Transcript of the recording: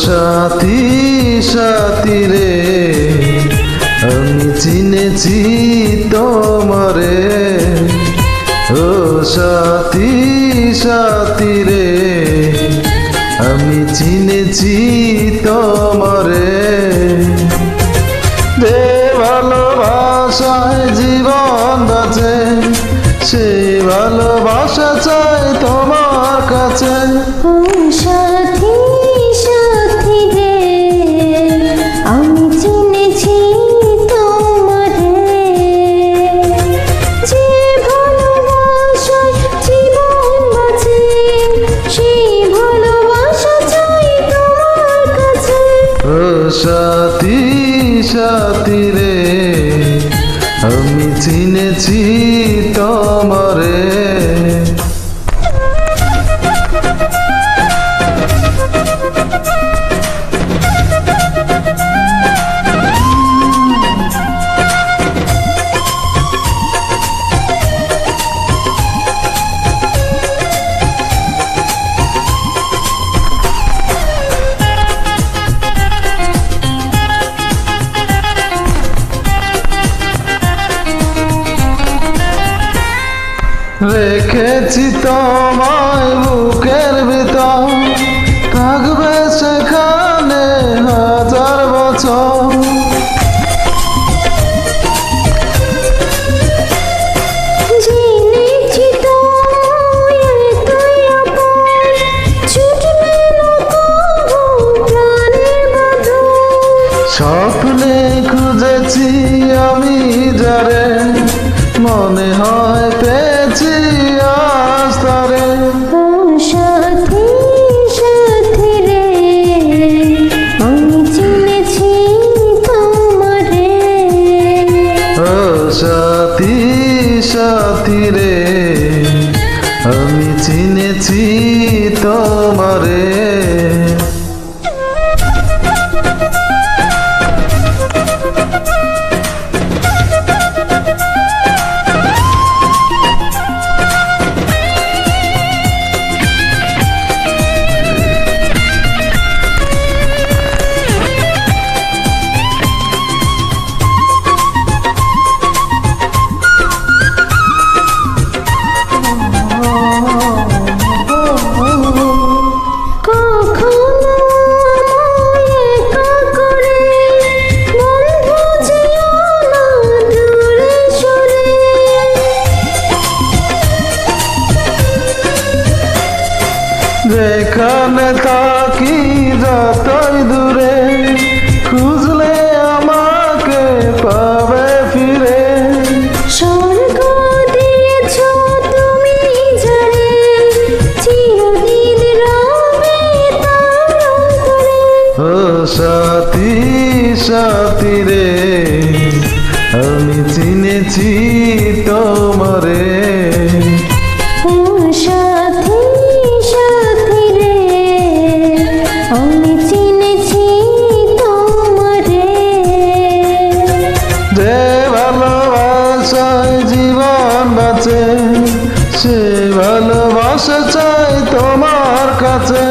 সাথী সাথী রে আমি চিনেছি তোমারে, ও সাথী সাথী রে আমি চিনেছি তোমারে। যে ভালোবাসায় জীবন বাঁচে সেই ভালোবাসা চাই তোমার কাছে। ও সাথী সাথী রে আমি চিনেছি তোমারে, যে ভালোবাসায় জীবন বাঁচে সেই ভালোবাসা চাই তোমার কাছে। ও সাথী সাথী রে আমি চিনেছি তোমারে। রেখেছি তোমায় বুকের ভিতর, থাকবে সেখানে হাজার বছর। জেনেছি তোমায় এতই আপন, ছুটবে না কভু প্রাণের বাঁধন। স্বপ্নে খুঁজেছি আমি যারে, মনে হয় পেয়েছি আজ তারে। ও সাথী সাথী রে আমি চিনেছি তোমারে, ও সাথী সাথী রে আমি চিনেছি তোমারে। যেখানে থাকি যতই দূরে, খুঁজলে আমাকে পাবে ফিরে। স্বর্গ দিয়েছ তুমি যারে, চিরদিন রবে তার অন্তরে। ও সাথী সাথী রে আমি চিনেছি তোমারে। ও সাথী সাথী রে আমি চিনেছি তোমারে, যে ভালোবাসায় জীবন বাঁচে সে ভালোবাসা চাই তোমার কাছে।